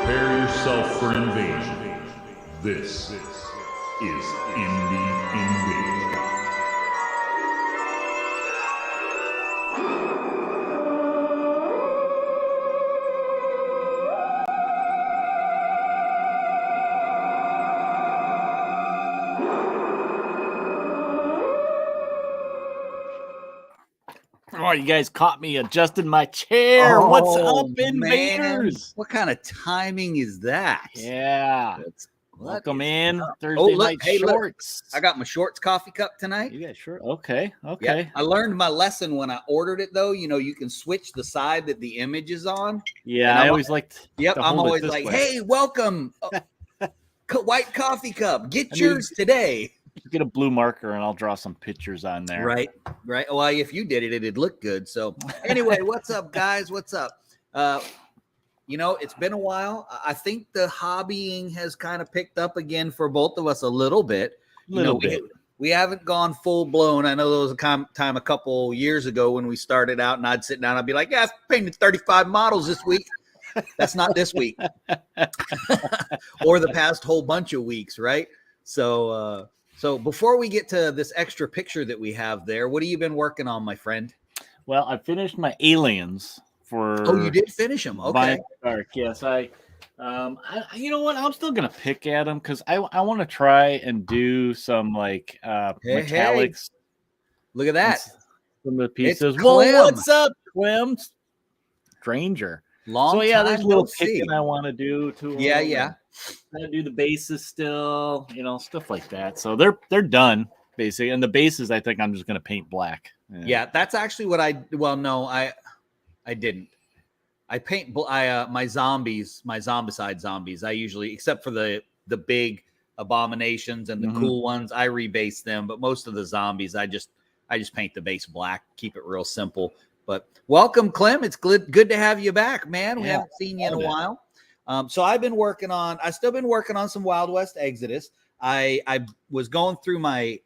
Prepare yourself for invasion. This is Indie Invasion. Oh, you guys caught me adjusting my chair. What's up, invaders? Man. What kind of timing is that? Yeah. Welcome in Thursday look, night hey, shorts. Look, I got my shorts coffee cup tonight. You guys sure? Okay. Yeah, I learned my lesson when I ordered it, though. You know, you can switch the side that the image is on. Yeah, I always liked. Yep, I'm always like, hey, welcome, white coffee cup. Get yours today. Get a blue marker and I'll draw some pictures on there. Right. Well, if you did it, it'd look good. So anyway, what's up, guys? What's up? You know, it's been a while. I think the hobbying has kind of picked up again for both of us a little bit. We haven't gone full blown. I know there was a time a couple years ago when we started out and I'd sit down and I'd be like, yeah, I've painted 35 models this week. That's not this week. Or the past whole bunch of weeks, right? So before we get to this extra picture that we have there, what have you been working on, my friend? Well, I finished my aliens for. Oh, you did finish them. Okay. Dark. Yes, I you know what? I'm still gonna pick at them because I want to try and do some like metallics. Hey. Look at that. Some of the pieces. Whoa, what's up, Clem? Stranger. There's a little picking I want to do too. Yeah. I do the bases still, stuff like that. So they're done basically, and the bases I think I'm just gonna paint black. Yeah, that's actually what I didn't. I paint my zombies, my zombicide zombies. I usually, except for the big abominations and the cool ones, I rebase them. But most of the zombies, I just paint the base black, keep it real simple. But welcome, Clem. It's good to have you back, man. We haven't seen you in a while. So I've been working on. I've still been working on some Wild West Exodus. I was going through my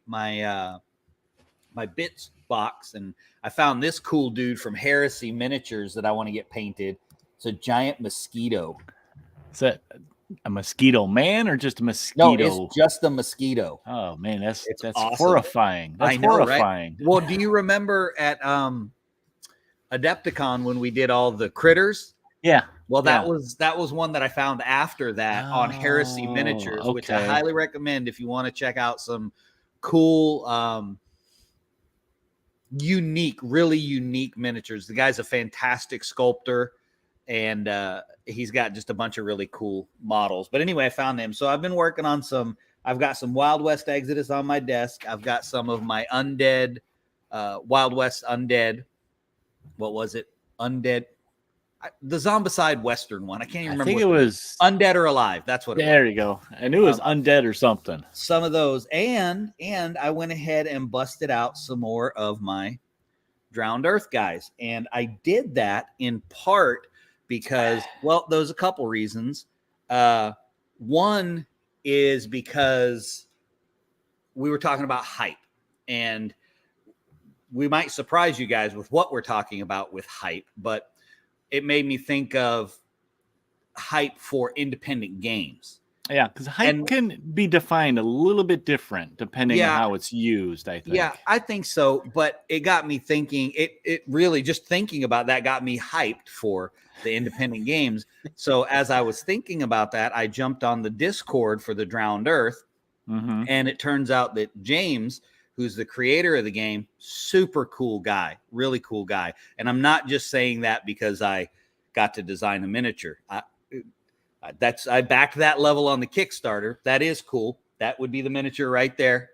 bits box and I found this cool dude from Heresy Miniatures that I want to get painted. It's a giant mosquito. Is that a mosquito man or just a mosquito? No, it's just a mosquito. Oh man, that's awesome. Horrifying. That's horrifying. Right? Well, do you remember at Adepticon when we did all the critters? Yeah. Well, that was one that I found after that on Heresy Miniatures, which I highly recommend if you want to check out some cool, really unique miniatures. The guy's a fantastic sculptor, and he's got just a bunch of really cool models. But anyway, I found him. So I've been working on I've got some Wild West Exodus on my desk. I've got some of my undead, Wild West undead. What was it? Undead. The Zombicide Western one. I can't even remember. I think it was Undead or Alive. That's what it was. There you go. I knew it was Undead or something. Some of those. And I went ahead and busted out some more of my Drowned Earth guys. And I did that in part because, well, there's a couple reasons. One is because we were talking about hype. And we might surprise you guys with what we're talking about with hype, but it made me think of hype for independent games. Yeah, because hype can be defined a little bit different depending on how it's used, I think. Yeah, I think so. But it got me thinking, it really, just thinking about that got me hyped for the independent games. So as I was thinking about that, I jumped on the Discord for the Drowned Earth. And it turns out that James, who's the creator of the game, super cool guy, really cool guy. And I'm not just saying that because I got to design a miniature. I backed that level on the Kickstarter. That is cool. That would be the miniature right there,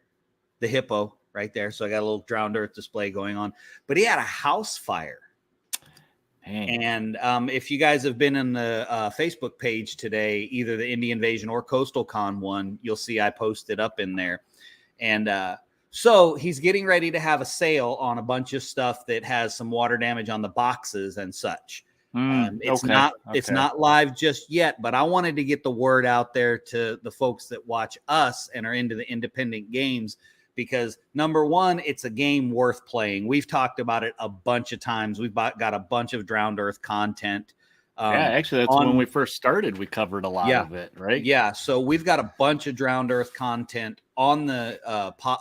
the hippo right there. So I got a little Drowned Earth display going on. But he had a house fire. Dang. And if you guys have been in the Facebook page today, either the Indie Invasion or Coastal Con one, you'll see I posted up in there. And so he's getting ready to have a sale on a bunch of stuff that has some water damage on the boxes and such. It's not live just yet, but I wanted to get the word out there to the folks that watch us and are into the independent games, because number one, it's a game worth playing. We've talked about it a bunch of times. We've got a bunch of Drowned Earth content. Actually, that's when we first started. We covered a lot of it, right? Yeah. So we've got a bunch of Drowned Earth content on the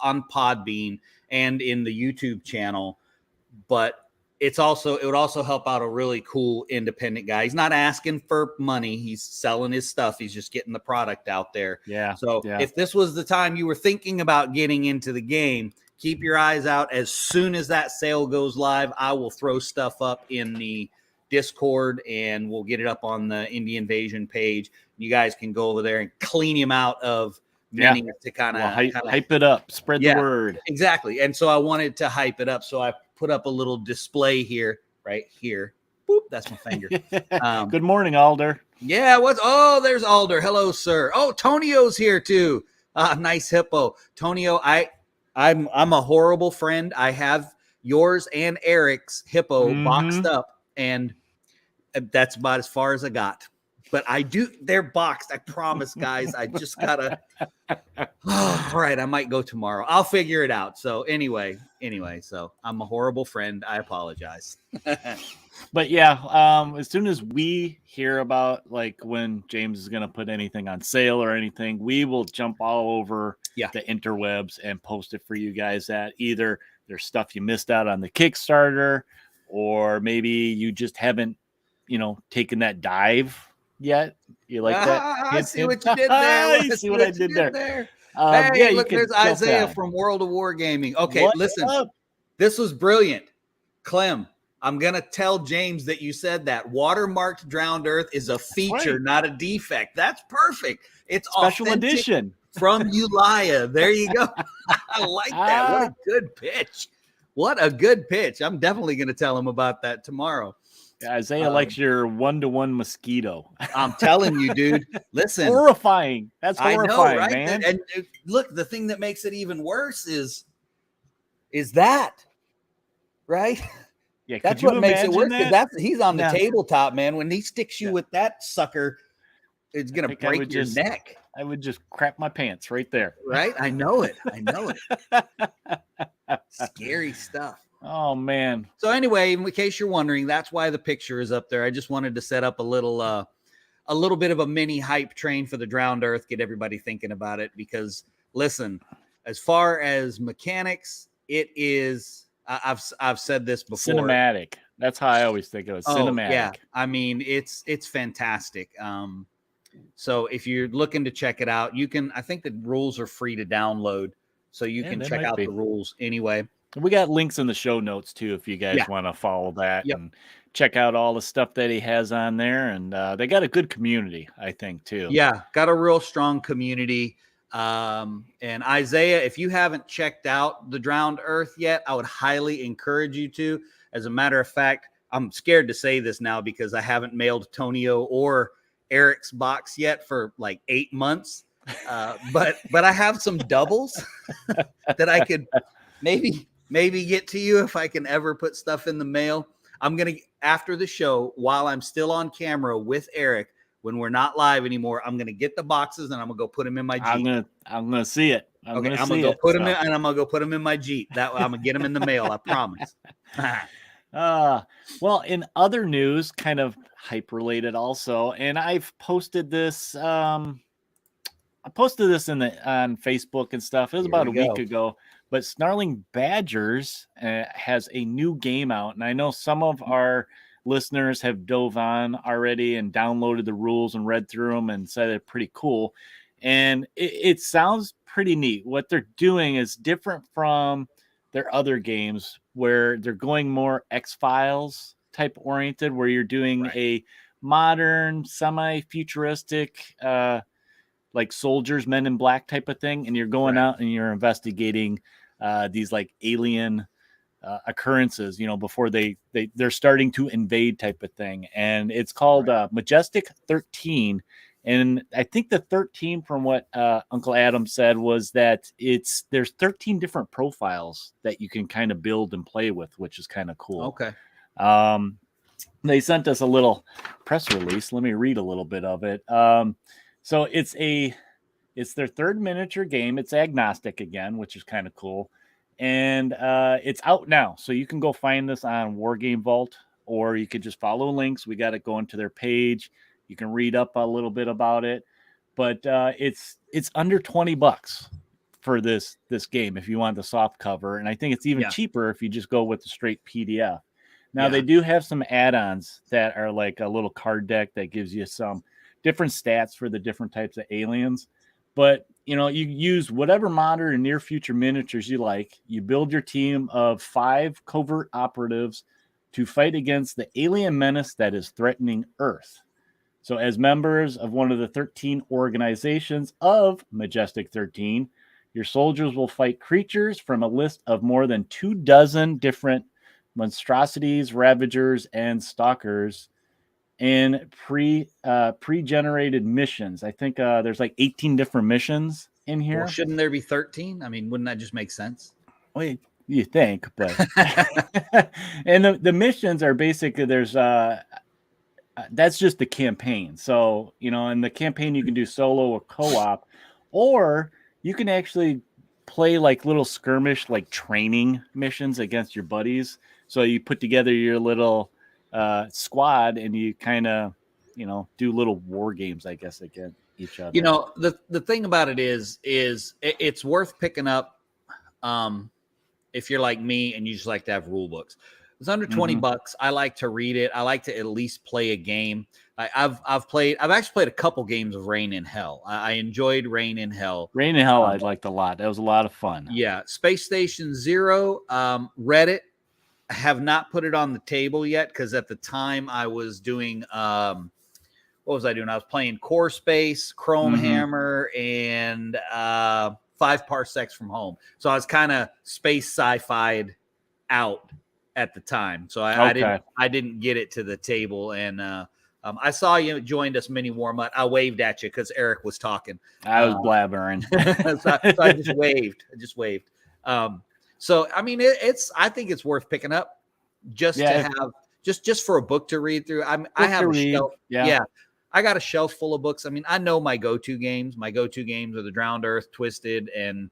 on Podbean and in the YouTube channel, but it would also help out a really cool independent guy. He's not asking for money. He's selling his stuff. He's just getting the product out there. Yeah. So if this was the time you were thinking about getting into the game, keep your eyes out. As soon as that sale goes live, I will throw stuff up in the Discord and we'll get it up on the Indie Invasion page. You guys can go over there and clean him out of minis to kind of hype it up, spread the word. Exactly. And so I wanted to hype it up. So I put up a little display here, right here. Boop, that's my finger. Good morning, Alder. Yeah, there's Alder. Hello, sir. Oh, Tonio's here too. Nice hippo. Tonio, I'm a horrible friend. I have yours and Eric's hippo boxed up, and that's about as far as I got. But they're boxed. I promise, guys. I just gotta. All right, I might go tomorrow. I'll figure it out. So anyway, so I'm a horrible friend. I apologize. But yeah, as soon as we hear about like when James is gonna put anything on sale or anything, we will jump all over the interwebs and post it for you guys. That either there's stuff you missed out on the Kickstarter, or maybe you just haven't, taken that dive yet. You like that? I see what you did there. I see what I did there. Hey, look, there's Isaiah from World of Wargaming. Okay, listen, this was brilliant. Clem, I'm going to tell James that you said that. Watermarked Drowned Earth is a feature, not a defect. That's perfect. It's special edition from Ulia. There you go. I like that. What a good pitch. What a good pitch. I'm definitely going to tell him about that tomorrow. Isaiah likes your 1-to-1 mosquito. I'm telling you, dude. Listen, horrifying. That's horrifying, right? Man. And look, the thing that makes it even worse is that, right? Yeah, that's what makes it worse. He's on the tabletop, man. When he sticks you with that sucker, it's gonna break your neck. I would just crap my pants right there. Right? I know it. Scary stuff. Oh man. So anyway, in case you're wondering, that's why the picture is up there. I just wanted to set up a little bit of a mini hype train for the Drowned Earth, get everybody thinking about it. Because listen, as far as mechanics, it is. I've said this before. Cinematic. That's how I always think of it. Cinematic. Yeah. I mean, it's fantastic. So if you're looking to check it out, you can. I think the rules are free to download, so you can check out the rules anyway. We got links in the show notes too, if you guys want to follow that and check out all the stuff that he has on there. And they got a good community, I think, too. Yeah, got a real strong community. And Isaiah, if you haven't checked out the Drowned Earth yet, I would highly encourage you to. As a matter of fact, I'm scared to say this now because I haven't mailed Tonio or Eric's box yet for like 8 months. But I have some doubles that I could maybe get to you if I can ever put stuff in the mail. I'm going to, after the show, while I'm still on camera with Eric, when we're not live anymore, I'm going to get the boxes and I'm going to go put them in my Jeep. I'm going to see it. I'm going to go put them in, and I'm going to go put them in my Jeep. That I'm going to get them in the mail. I promise. Well, in other news, kind of hype related also, and I've posted this, on Facebook and stuff. It was about a week ago. But Snarling Badgers has a new game out, and I know some of our listeners have dove on already and downloaded the rules and read through them and said they're pretty cool. And it sounds pretty neat. What they're doing is different from their other games, where they're going more X-Files type oriented, where you're doing a modern, semi-futuristic, like soldiers, Men in Black type of thing, and you're going out and you're investigating these like alien occurrences, before they're starting to invade type of thing. And it's called Majestic 13. And I think the 13, from what Uncle Adam said, was that there's 13 different profiles that you can kind of build and play with, which is kind of cool. Okay. They sent us a little press release. Let me read a little bit of it. So it's their third miniature game. It's agnostic again, which is kind of cool. And it's out now. So you can go find this on Wargame Vault or you could just follow links. We got it going to their page. You can read up a little bit about it, but it's under $20 for this game if you want the soft cover, and I think it's even cheaper if you just go with the straight PDF. Now they do have some add-ons that are like a little card deck that gives you some different stats for the different types of aliens. But you use whatever modern and near future miniatures you like. You build your team of 5 covert operatives to fight against the alien menace that is threatening Earth. So as members of one of the 13 organizations of Majestic 13, your soldiers will fight creatures from a list of more than 24 different monstrosities, ravagers, and stalkers in pre-generated missions. I think there's like 18 different missions in here. Well, shouldn't there be 13? I mean, wouldn't that just make sense? Well, you think, but and the missions are basically there's that's just the campaign. So in the campaign you can do solo or co-op, or you can actually play like little skirmish, like training missions against your buddies. So you put together your little squad and you kind of, do little war games, I guess, against each other. The thing about it is it's worth picking up if you're like me and you just like to have rule books. It's under $20. I like to read it. I like to at least play a game. I've actually played a couple games of Reign in Hell. I enjoyed Reign in Hell. Reign in Hell I liked a lot. That was a lot of fun. Yeah. Space Station Zero, read it. I have not put it on the table yet because at the time I was doing what was I doing? I was playing Core Space, Chrome Hammer, and 5 Parsecs from Home. So I was kind of space sci-fi'd out at the time. So I didn't get it to the table. And I saw you joined us, Mini Warmut. I waved at you because Eric was talking. I was blabbering. so I just waved. So I mean, I think it's worth picking up just to have just for a book to read through. I have a shelf. Yeah. I got a shelf full of books. I mean, I know my go-to games. My go-to games are the Drowned Earth, Twisted, and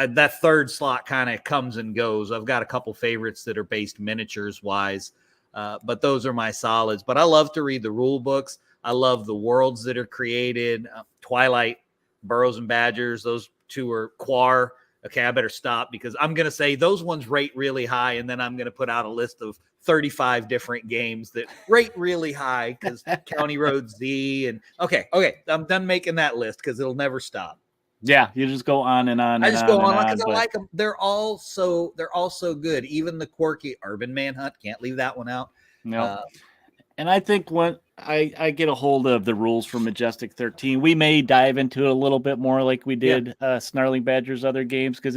that third slot kind of comes and goes. I've got a couple favorites that are based miniatures wise, but those are my solids. But I love to read the rule books. I love the worlds that are created. Twilight, Burrows and Badgers, those two are Quar. Okay, I better stop because I'm going to say those ones rate really high, and then I'm going to put out a list of 35 different games that rate really high because County Road Z and okay, I'm done making that list because it'll never stop. Yeah, you just go on and on. I just go on because I like them. They're all so good. Even the quirky Urban Manhunt, can't leave that one out. No. And I think when I get a hold of the rules for Majestic 13, we may dive into it a little bit more like we did Snarling Badger's other games because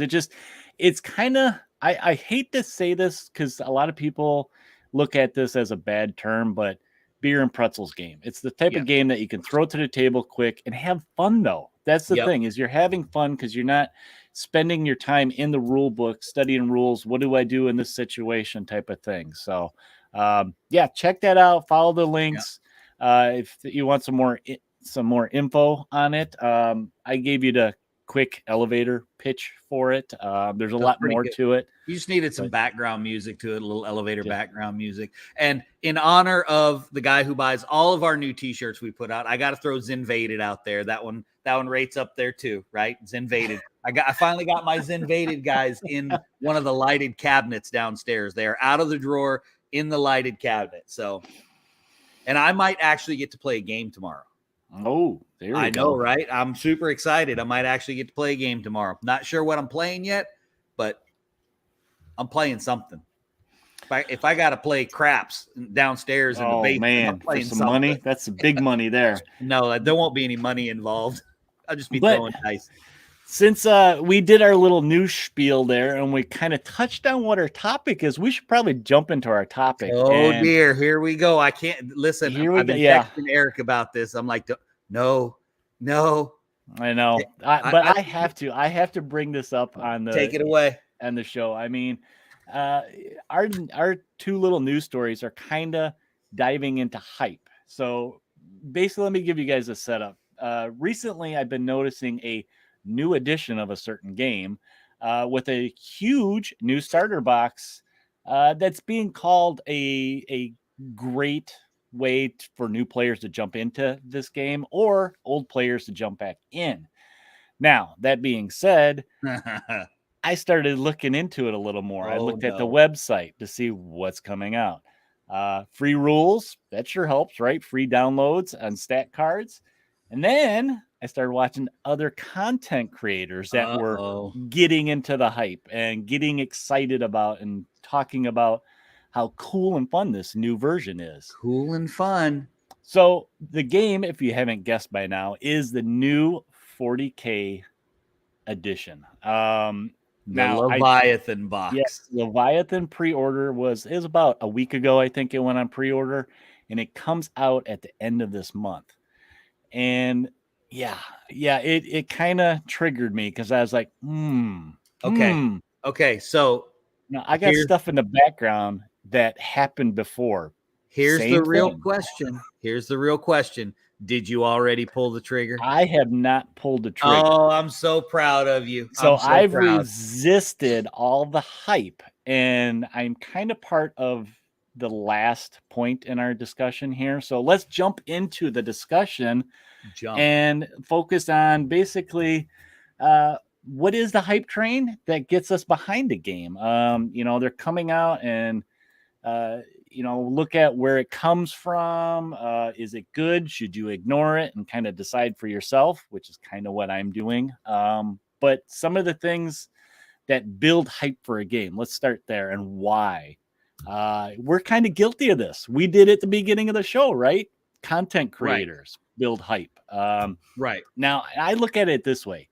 it's kind of I hate to say this because a lot of people look at this as a bad term, but beer and pretzels game. It's the type of game that you can throw to the table quick and have fun though. That's the thing is you're having fun because you're not spending your time in the rule book studying rules. What do I do in this situation type of thing? So check that out. Follow the links. If you want some more info on it. I gave you the quick elevator pitch for it. There's a lot more to it. You just needed some background music to it, a little elevator background music. And in honor of the guy who buys all of our new t-shirts we put out, I got to throw Zinvaded out there. That one rates up there too, right? Zinvaded. I finally got my Zinvaded guys in one of the lighted cabinets downstairs. They are out of the drawer in the lighted cabinet. So, and I might actually get to play a game tomorrow. Oh, there you go. I know, right? I'm super excited. I might actually get to play a game tomorrow. Not sure what I'm playing yet, but I'm playing something. If I got to play craps downstairs in the basement, man, for some money, that's some big money there. No, there won't be any money involved. I'll just be throwing dice. Since we did our little news spiel there and we kind of touched on what our topic is, we should probably jump into our topic. Oh, dear. Here we go. I can't listen. I've been texting Eric about this. I'm like, no. I know. I have to. I have to bring this up on the take it away on the show. I mean, our two little news stories are kind of diving into hype. So basically, let me give you guys a setup. Recently, I've been noticing a new edition of a certain game with a huge new starter box that's being called a great way for new players to jump into this game or old players to jump back in. Now, that being said, I started looking into it a little more. I looked at the website to see what's coming out. Free rules, that sure helps, right? Free downloads on stat cards. And then I started watching other content creators that were getting into the hype and getting excited about and talking about how cool and fun this new version is. Cool and fun. So the game, if you haven't guessed by now, is the new 40K edition. Now, Leviathan box. Yes, Leviathan pre-order was about a week ago. I think it went on pre-order, and it comes out at the end of this month. And it kind of triggered me because I was like, Okay. So now I got stuff in the background that happened before. Here's the real question. Did you already pull the trigger? I have not pulled the trigger. Oh, I'm so proud of you. So I've resisted all the hype, and I'm kind of part of the last point in our discussion here. So let's jump into the discussion and focus on basically what is the hype train that gets us behind the game. They're coming out and look at where it comes from. Is it good? Should you ignore it and kind of decide for yourself, which is kind of what I'm doing. But some of the things that build hype for a game, let's start there and why. We're kind of guilty of this. We did it at the beginning of the show, right? Content creators build hype. Right. Now, I look at it this way.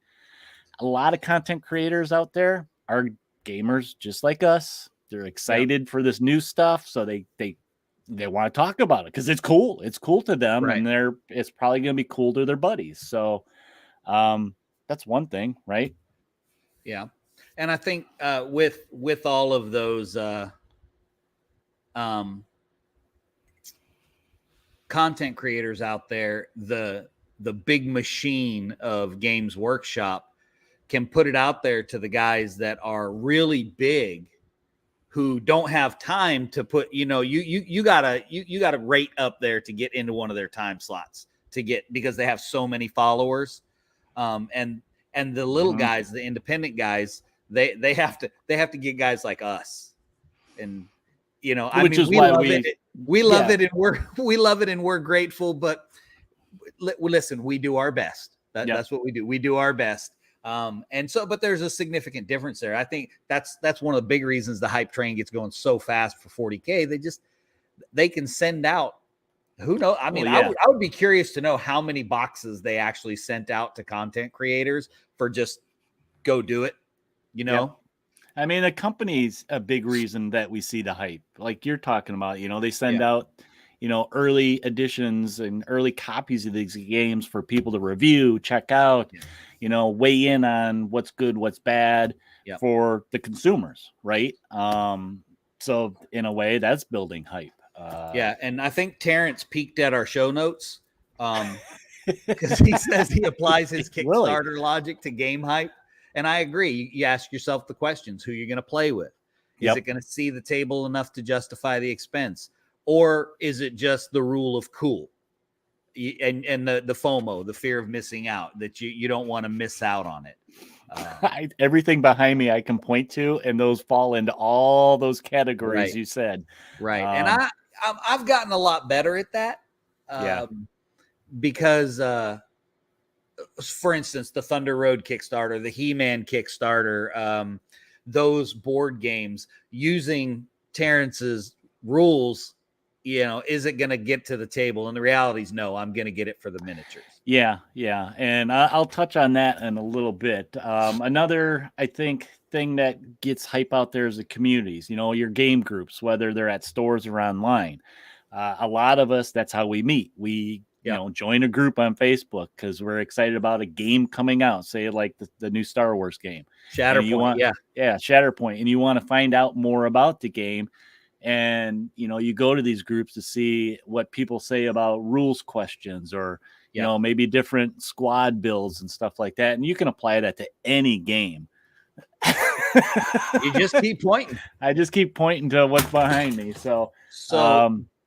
A lot of content creators out there are gamers just like us. They're excited for this new stuff, so they want to talk about it because it's cool. It's cool to them, and it's probably going to be cool to their buddies. So that's one thing, right? Yeah, and I think with all of those content creators out there, the big machine of Games Workshop can put it out there to the guys that are really big, who don't have time to put, you gotta rate up there to get into one of their time slots because they have so many followers. And the little guys, the independent guys, they have to get guys like us. And, we love it and we're grateful, but listen, we do our best. That's what we do. We do our best. But there's a significant difference there. I think that's one of the big reasons the hype train gets going so fast for 40K. They can send out, who knows? I mean, I would be curious to know how many boxes they actually sent out to content creators for just go do it, Yep. I mean, the company's a big reason that we see the hype, like you're talking about. They send out, early editions and early copies of these games for people to review, check out. Weigh in on what's good, what's bad for the consumers, right? So in a way, that's building hype. And I think Terrence peeked at our show notes because he says he applies his Kickstarter logic to game hype. And I agree. You ask yourself the questions: who you're going to play with? Is it going to see the table enough to justify the expense? Or is it just the rule of cool? And the FOMO, the fear of missing out, that you don't want to miss out on it. Everything behind me I can point to, and those fall into all those categories you said. Right. And I've gotten a lot better at that. Because, for instance, the Thunder Road Kickstarter, the He-Man Kickstarter, those board games, using Terrence's rules, is it going to get to the table? And the reality is no, I'm going to get it for the miniatures. Yeah. And I'll touch on that in a little bit. Another, I think, thing that gets hype out there is the communities, your game groups, whether they're at stores or online. A lot of us, that's how we meet. We, join a group on Facebook because we're excited about a game coming out, say like the new Star Wars game. Shatterpoint. Shatterpoint. And you want to find out more about the game. And, you go to these groups to see what people say about rules questions or, maybe different squad builds and stuff like that. And you can apply that to any game. You just keep pointing. I just keep pointing to what's behind me. So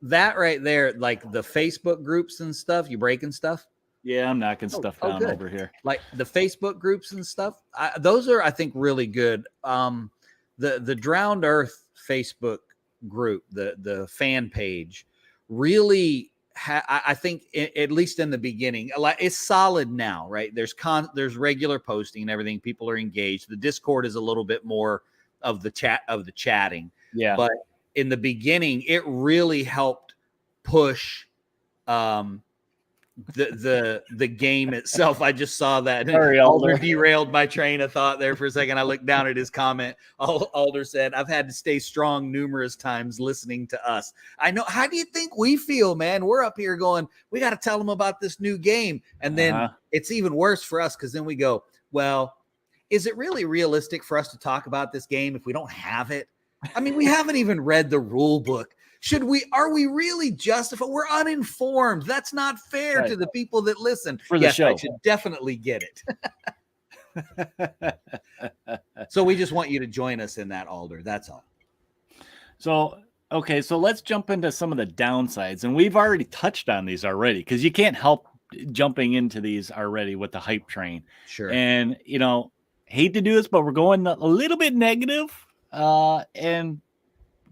that right there, like the Facebook groups and stuff, you breaking stuff? Yeah, I'm knocking stuff down over here. Like the Facebook groups and stuff, those are, I think, really good. The Drowned Earth Facebook group, the fan page, really, I think, at least in the beginning, it's solid now, right? There's regular posting and everything. People are engaged. The Discord is a little bit more of the chatting. Yeah, but in the beginning, it really helped push the game itself. I just saw that. Sorry, Alder derailed my train of thought there for a second. I looked down at his comment. Alder said, "I've had to stay strong numerous times listening to us. I know. How do you think we feel, man? We're up here going, we got to tell them about this new game." And then it's even worse for us because then we go, well, is it really realistic for us to talk about this game if we don't have it? I mean, we haven't even read the rule book. Are we really justified? We're uninformed. That's not fair to the people that listen. For the show. I should definitely get it. So we just want you to join us in that, Alder. That's all. So, okay. So let's jump into some of the downsides. And we've already touched on these already because you can't help jumping into these already with the hype train. Sure. And, hate to do this, but we're going a little bit negative. And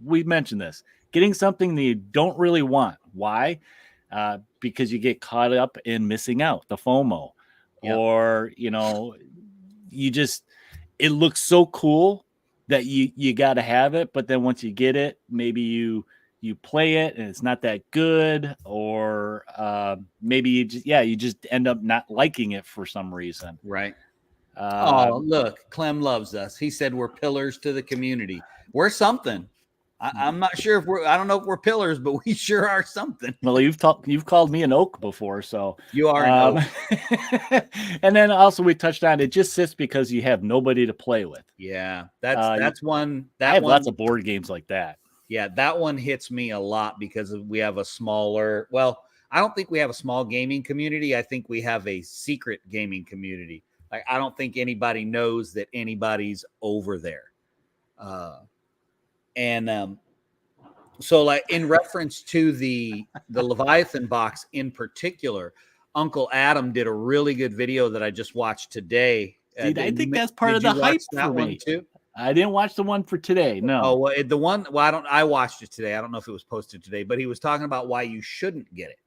we mentioned this. Getting something that you don't really want. Why? Because you get caught up in missing out, the FOMO. Yep. Or, it looks so cool that you got to have it. But then once you get it, maybe you play it and it's not that good. Or maybe you just end up not liking it for some reason. Right. Look, Clem loves us. He said we're pillars to the community. We're something. I'm not sure I don't know if we're pillars, but we sure are something. Well, you've called me an oak before, so you are an oak. And then also we touched on it just sits because you have nobody to play with. Yeah, that's one. I have lots of board games like that. Yeah, that one hits me a lot because we have a smaller. Well, I don't think we have a small gaming community. I think we have a secret gaming community. Like, I don't think anybody knows that anybody's over there. So like in reference to the Leviathan box in particular, Uncle Adam did a really good video that I just watched today. I think that's part of the hype for me too. I didn't watch the one for today. No. Oh, well, I watched it today. I don't know if it was posted today, but he was talking about why you shouldn't get it.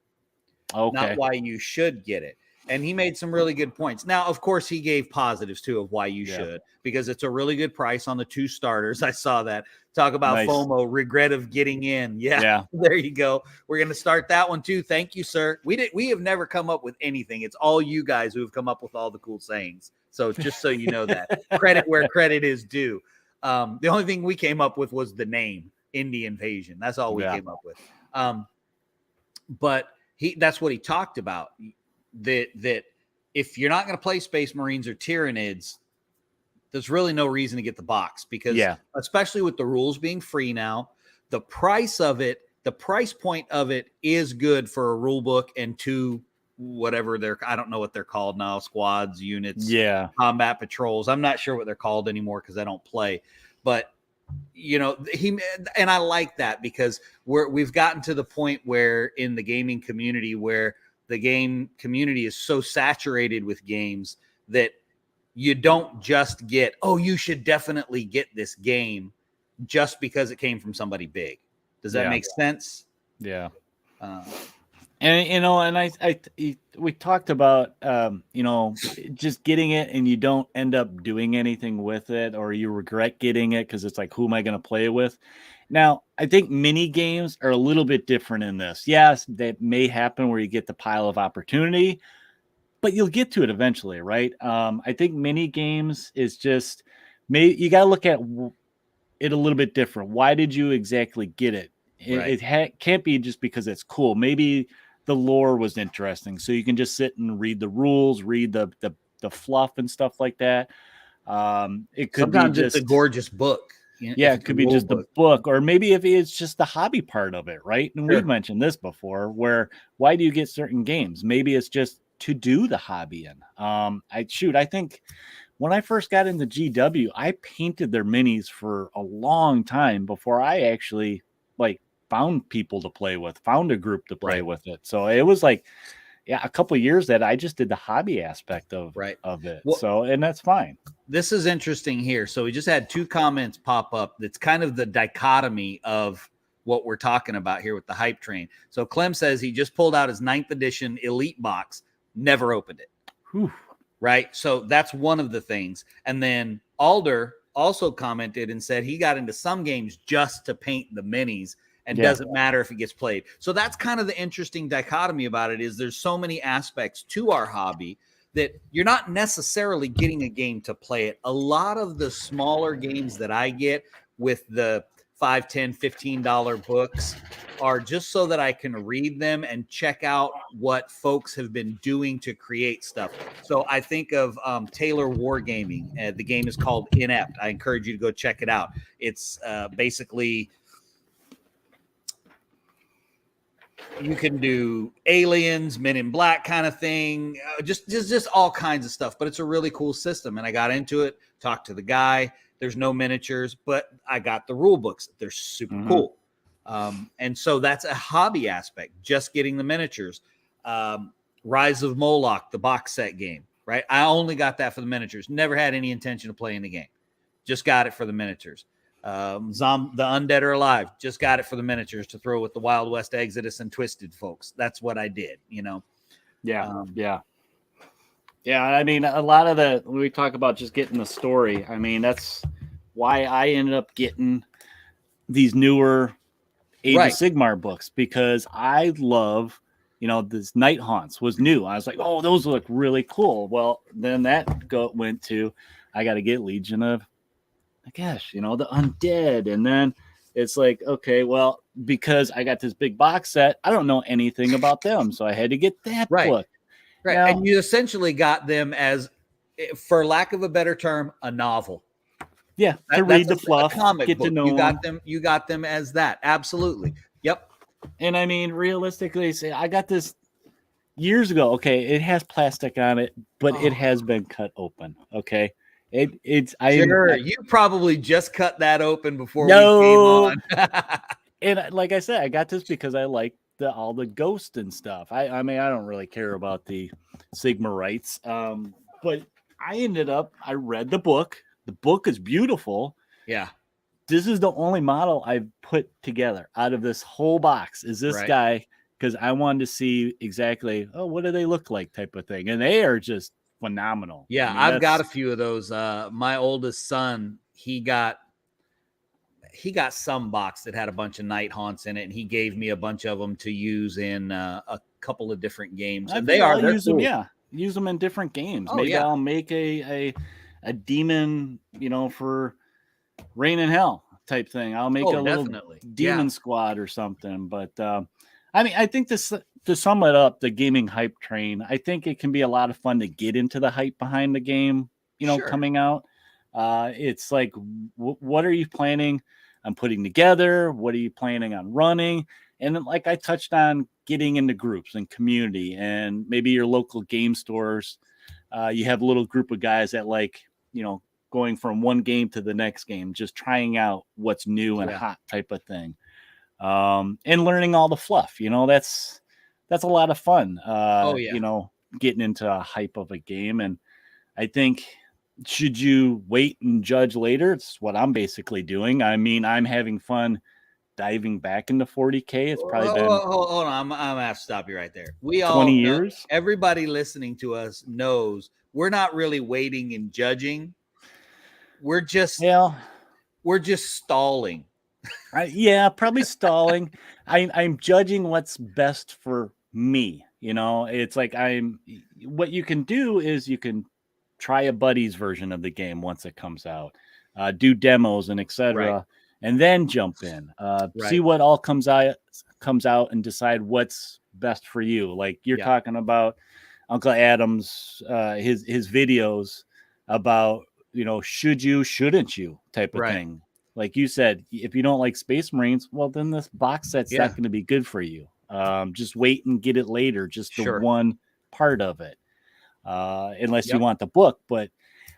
Okay. Not why you should get it. And he made some really good points. Now, of course, he gave positives too of why you should, because it's a really good price on the 2 starters. I saw that. Talk about FOMO, regret of getting in. Yeah. There you go. We're going to start that one too. Thank you, sir. We have never come up with anything. It's all you guys who have come up with all the cool sayings. So just so you know that. Credit where credit is due. The only thing we came up with was the name, Indie Invasion. That's all we came up with. But that's what he talked about. That if you're not going to play Space Marines or Tyranids, there's really no reason to get the box because especially with the rules being free now, the price point of it is good for a rule book and 2 whatever I don't know what they're called now, squads, units, combat patrols. I'm not sure what they're called anymore because I don't play, but and I like that because we've gotten to the point where in the gaming community where the game community is so saturated with games that you don't just get, you should definitely get this game just because it came from somebody big. Does that make sense? Yeah. We talked about, just getting it and you don't end up doing anything with it or you regret getting it because it's like, who am I going to play with? Now, I think mini games are a little bit different in this. Yes, that may happen where you get the pile of opportunity, but you'll get to it eventually, right? I think mini games is just, you got to look at it a little bit different. Why did you exactly get it? It can't be just because it's cool. Maybe the lore was interesting, so you can just sit and read the rules, read the fluff and stuff like that. It could sometimes be just it's a gorgeous book. It could be just the book, or maybe if it's just the hobby part of it, right? And we've mentioned this before, where why do you get certain games? Maybe it's just to do the hobby in. I think when I first got into GW, I painted their minis for a long time before I actually like found people to play with, found a group to play with it. So it was like, a couple of years that I just did the hobby aspect of it. Well, so, and that's fine. This is interesting here. So we just had 2 comments pop up. That's kind of the dichotomy of what we're talking about here with the hype train. So Clem says he just pulled out his 9th edition Elite box, never opened it. Whew. Right. So that's one of the things. And then Alder also commented and said he got into some games just to paint the minis and doesn't matter if it gets played. So that's kind of the interesting dichotomy about it, is there's so many aspects to our hobby that you're not necessarily getting a game to play it. A lot of the smaller games that I get with the $5, $10, $15 books are just so that I can read them and check out what folks have been doing to create stuff. So I think of Taylor Wargaming. The game is called Inept. I encourage you to go check it out. It's basically, you can do aliens, Men in Black kind of thing, just all kinds of stuff. But it's a really cool system, and I got into it. Talked to the guy. There's no miniatures, but I got the rule books. They're super cool. And so that's a hobby aspect, just getting the miniatures. Rise of Moloch, the box set game, right? I only got that for the miniatures. Never had any intention of playing the game. Just got it for the miniatures. The Undead are Alive, just got it for the miniatures to throw with the Wild West Exodus and Twisted folks. That's what I did, you know? Yeah, I mean, a lot of when we talk about just getting the story, I mean, that's why I ended up getting these newer Age of Sigmar books, because I love, this Night Haunts was new. I was like, oh, those look really cool. Well, then that went to, I got to get Legion of, the Undead. And then it's like, okay, well, because I got this big box set, I don't know anything about them. So I had to get that book. Right. Now, and you essentially got them as, for lack of a better term, a novel. Yeah. To read the fluff, get book. To know you got them as that. Absolutely. Yep. And I mean, realistically, I got this years ago. Okay. It has plastic on it, but it has been cut open. Okay. You probably just cut that open before we came on. And like I said, I got this because I like all the ghost and stuff. I mean, I don't really care about the Sigma rights. But I read the book. The book is beautiful. Yeah. This is the only model I've put together out of this whole box, is this guy, because I wanted to see exactly, what do they look like type of thing. And they are just phenomenal. Yeah, I mean, I've got a few of those. My oldest son, he got some box that had a bunch of Night Haunts in it, and he gave me a bunch of them to use in a couple of different games. And use them, use them in different games. Maybe I'll make a demon, for Rain and Hell type thing. I'll make a little demon squad or something. But I mean, I think to sum it up, the gaming hype train, I think it can be a lot of fun to get into the hype behind the game, coming out. It's like, what are you planning on putting together? What are you planning on running? And then, like I touched on, getting into groups and community, and maybe your local game stores. You have a little group of guys that going from one game to the next game, just trying out what's new and hot type of thing. And learning all the fluff, that's a lot of fun. Getting into a hype of a game. And I think, should you wait and judge later? It's what I'm basically doing. I mean, I'm having fun diving back into 40K. It's probably been hold on. I'm gonna have to stop you right there. 20 years. Everybody listening to us knows we're not really waiting and judging. We're just stalling. Probably stalling. I'm judging what's best for me. It's like what you can do is you can try a buddy's version of the game once it comes out, do demos and etc. And then jump in, see what all comes out and decide what's best for you. Like you're talking about Uncle Adam's, his videos about, should you, shouldn't you type of thing. Like you said, if you don't like Space Marines, well, then this box set's not going to be good for you. Just wait and get it later, just the one part of it. Unless you want the book. But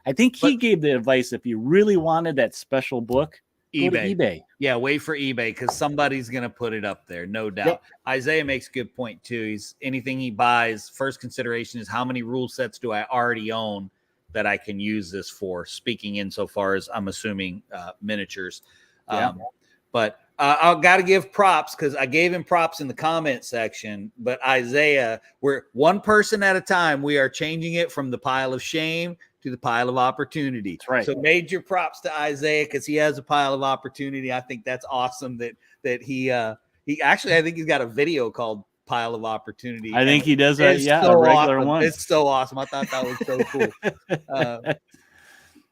I think he gave the advice, if you really wanted that special book, go to eBay. Yeah, wait for eBay because somebody's going to put it up there, no doubt. Yep. Isaiah makes a good point too. Anything he buys, first consideration is how many rule sets do I already own that I can use this for, speaking insofar as I'm assuming miniatures. But I've got to give props because I gave him props in the comment section. But Isaiah, we're one person at a time. We are changing it from the pile of shame to the pile of opportunity. That's right. So major props to Isaiah because he has a pile of opportunity. I think that's awesome that he actually, I think he's got a video called Pile of Opportunity. I think he does a regular one. It's so awesome. I thought that was so cool.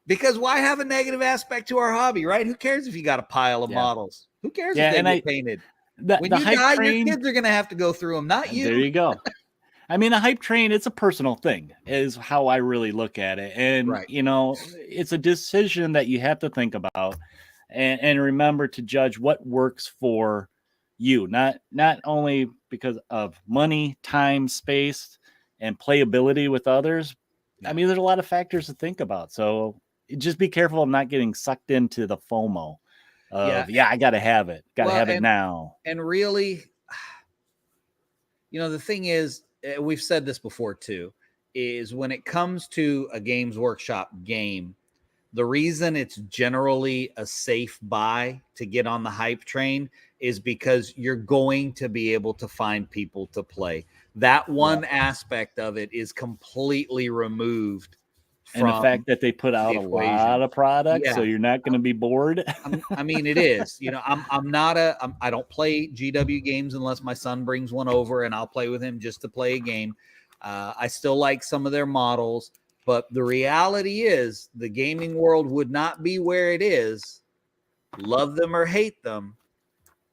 Because why have a negative aspect to our hobby, right? Who cares if you got a pile of models? Who cares if they get painted? When you die, your kids are going to have to go through them, not you. There you go. I mean, a hype train, it's a personal thing, is how I really look at it. And, it's a decision that you have to think about and remember to judge what works for you, not only because of money, time, space, and playability with others. I mean, there's a lot of factors to think about. So just be careful of not getting sucked into the FOMO of, I got to have it. Got to have it now. And really, the thing is, we've said this before too, is when it comes to a Games Workshop game, the reason it's generally a safe buy to get on the hype train is because you're going to be able to find people to play. That one aspect of it is completely removed. And the fact that they put out a lot of products, so you're not going to be bored. I mean, it is. I don't play GW games unless my son brings one over, and I'll play with him just to play a game. I still like some of their models, but the reality is the gaming world would not be where it is, love them or hate them,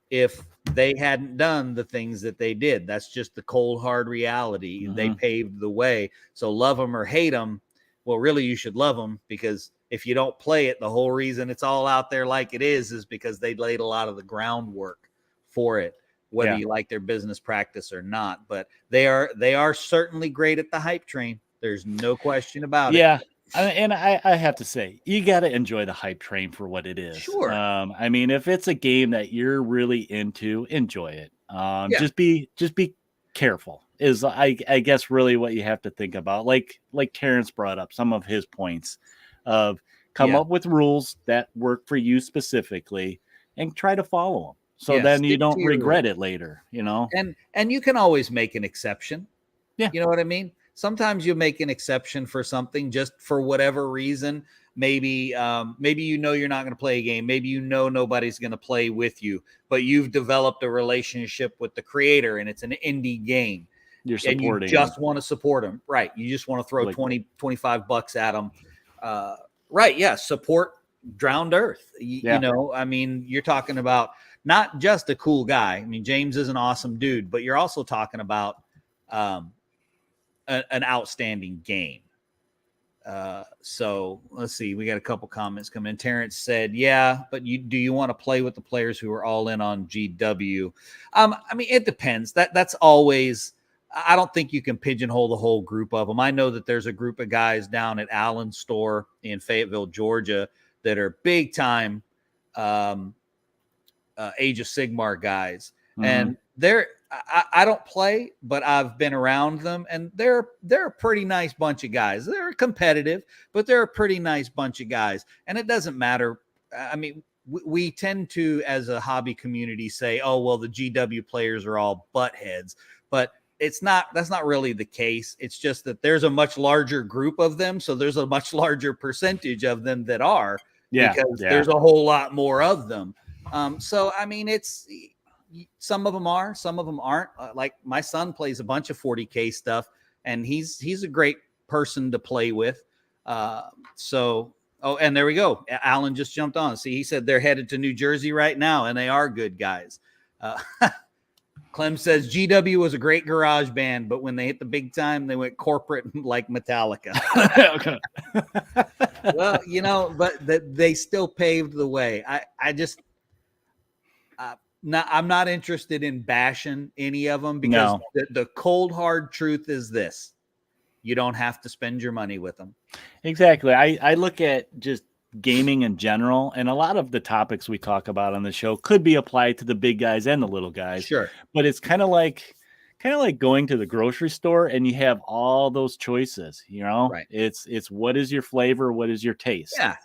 if they hadn't done the things that they did. That's just the cold, hard reality. Mm-hmm. They paved the way. So love them or hate them. Well, really, you should love them, because if you don't play it, the whole reason it's all out there like it is because they laid a lot of the groundwork for it, whether you like their business practice or not. But they are certainly great at the hype train. There's no question about it. Yeah. And I have to say, you got to enjoy the hype train for what it is. Sure. I mean, if it's a game that you're really into, enjoy it. Just be careful is I guess really what you have to think about. Like Terrence brought up some of his points of come up with rules that work for you specifically and try to follow them. So then you don't regret it later, And you can always make an exception. Yeah. You know what I mean? Sometimes you make an exception for something just for whatever reason. Maybe you're not going to play a game. Maybe nobody's going to play with you, but you've developed a relationship with the creator and it's an indie game. You're supporting and you just want to support them. Right. You just want to throw $20-$25 at them. Right. Yeah. Support Drowned Earth. I mean, you're talking about not just a cool guy. I mean, James is an awesome dude, but you're also talking about an outstanding game. So let's see. We got a couple comments coming in. Terrence said, but do you want to play with the players who are all in on GW? I mean, it depends. That's always, I don't think you can pigeonhole the whole group of them. I know that there's a group of guys down at Allen's store in Fayetteville, Georgia, that are big time Age of Sigmar guys. Mm-hmm. And I don't play, but I've been around them, and they're a pretty nice bunch of guys. They're competitive, but they're a pretty nice bunch of guys. And it doesn't matter. I mean, we tend to, as a hobby community, say, oh, well, the GW players are all buttheads, but that's not really the case. It's just that there's a much larger group of them. So there's a much larger percentage of them that are, because there's a whole lot more of them. So, I mean, some of them are, some of them aren't. Like my son plays a bunch of 40K stuff, and he's a great person to play with. And there we go. Alan just jumped on. See, he said they're headed to New Jersey right now, and they are good guys. Clem says GW was a great garage band, but when they hit the big time, they went corporate like Metallica. Well, but they still paved the way. I'm not interested in bashing any of them, because the cold hard truth is this: You don't have to spend your money with them. Exactly. I look at just gaming in general, and a lot of the topics we talk about on the show could be applied to the big guys and the little guys. Sure. But it's kind of like going to the grocery store and you have all those choices, you know? Right. It's what is your flavor, what is your taste? Yeah.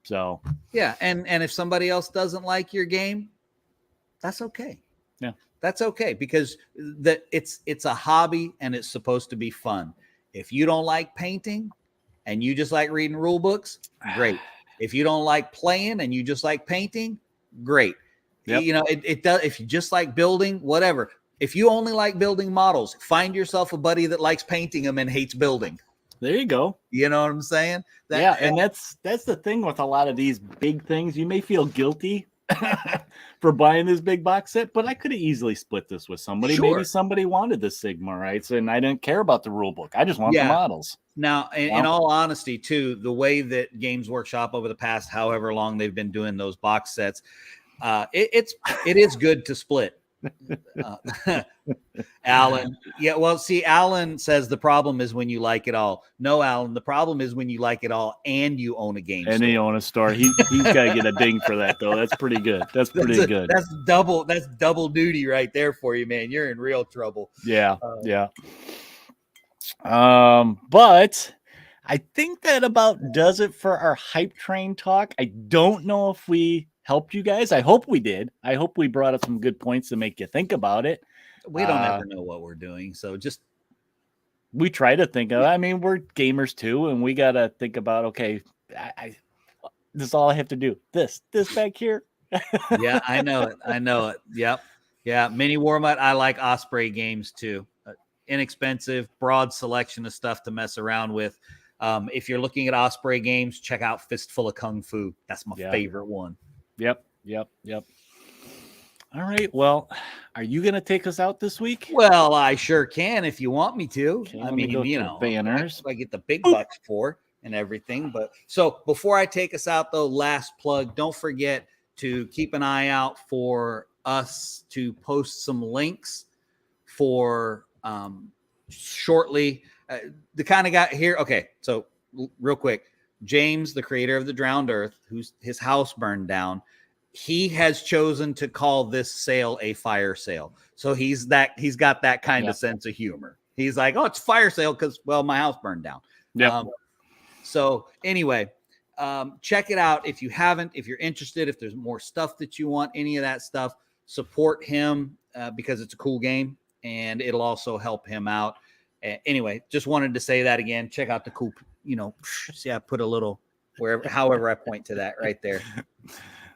So yeah, and if somebody else doesn't like your game, that's okay. Yeah. That's okay, because it's a hobby and it's supposed to be fun. If you don't like painting and you just like reading rule books, great. If you don't like playing and you just like painting, great. Yep. You know, it does. If you just like building, whatever. If you only like building models, find yourself a buddy that likes painting them and hates building. There you go. You know what I'm saying? And that's the thing with a lot of these big things. You may feel guilty for buying this big box set, but I could have easily split this with somebody. Sure. Maybe somebody wanted the Sigma, right? So, and I didn't care about the rule book. I just want the models. Now, in all honesty, too, the way that Games Workshop over the past however long they've been doing those box sets, it is good to split. Alan, see, Alan says the problem is when you like it all. No, Alan, the problem is when you like it all and you own a game store. You own a store. He's got to get a ding for that, though. That's pretty good. That's good. That's double duty right there for you, man. You're in real trouble. Yeah. But I think that about does it for our hype train talk. I don't know if we helped you guys. I hope we did. I hope we brought up some good points to make you think about it. We don't ever know what we're doing, so we try to think of. I mean, we're gamers too, and we gotta think about. Okay, this is all I have to do. This back here. Yeah, I know it. Yep. Yeah, Mini Warmut. I like Osprey games too. Inexpensive, broad selection of stuff to mess around with. If you're looking at Osprey games, check out Fistful of Kung Fu. That's my favorite one. Yep. All right. Well, are you going to take us out this week? Well, I sure can if you want me to. Okay, I mean, you know, banners. I get the big bucks for and everything. But so before I take us out, though, last plug, don't forget to keep an eye out for us to post some links for shortly. The kind of guy here. Okay. So real quick. James, the creator of the Drowned Earth, his house burned down, he has chosen to call this sale a fire sale. So he's got that kind of sense of humor. He's like, oh, it's fire sale because, well, my house burned down. Yeah. So anyway, check it out. If you haven't, if you're interested, if there's more stuff that you want, any of that stuff, support him because it's a cool game and it'll also help him out. Anyway, just wanted to say that again. Check out the cool, see, I put a little however I point to that right there.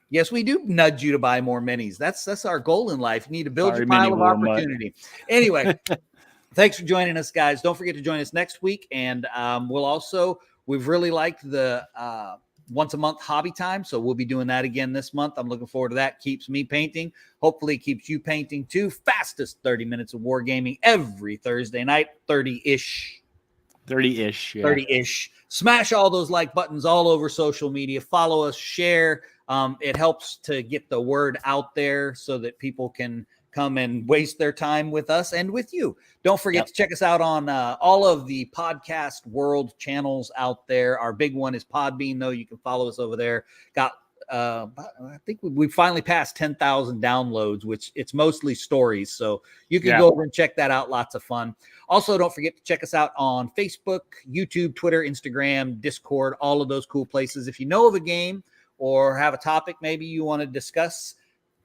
Yes, we do nudge you to buy more minis. That's our goal in life. You need to build your pile of opportunity. Anyway, thanks for joining us, guys. Don't forget to join us next week. And we've really liked the once a month hobby time. So we'll be doing that again this month. I'm looking forward to that. Keeps me painting. Hopefully keeps you painting too. Fastest 30 minutes of wargaming every Thursday night, 30-ish. 30-ish. Yeah. 30-ish. Smash all those like buttons all over social media. Follow us, share. It helps to get the word out there so that people can come and waste their time with us and with you. Don't forget to check us out on all of the podcast world channels out there. Our big one is Podbean, though. You can follow us over there. Got I think we finally passed 10,000 downloads, which it's mostly stories. So you can go over and check that out. Lots of fun. Also, don't forget to check us out on Facebook, YouTube, Twitter, Instagram, Discord, all of those cool places. If you know of a game or have a topic maybe you want to discuss,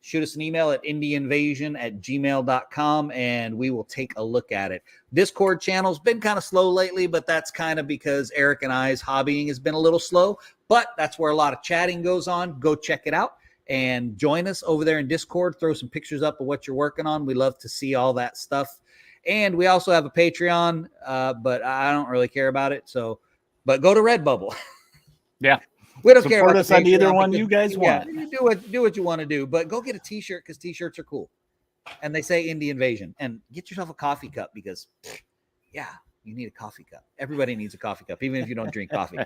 shoot us an email at indieinvasion@gmail.com and we will take a look at it. Discord channel's been kind of slow lately, but that's kind of because Eric and I's hobbying has been a little slow, but that's where a lot of chatting goes on. Go check it out and join us over there in Discord. Throw some pictures up of what you're working on. We love to see all that stuff. And we also have a Patreon, but I don't really care about it. So, but go to Redbubble. Yeah. We don't care about us on either one you guys want. Do what you want to do, but go get a t-shirt because t-shirts are cool. And they say Indie Invasion. And get yourself a coffee cup because, you need a coffee cup. Everybody needs a coffee cup, even if you don't drink coffee.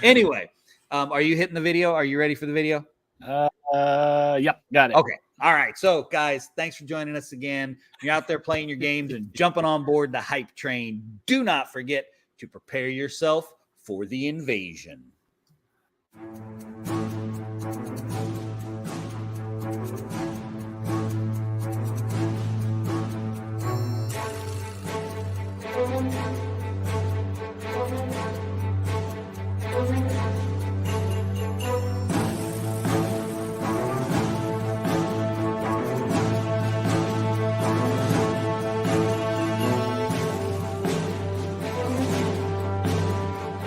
Anyway, are you hitting the video? Are you ready for the video? Yep, got it. Okay. All right. So, guys, thanks for joining us again. You're out there playing your games and jumping on board the hype train. Do not forget to prepare yourself for the invasion.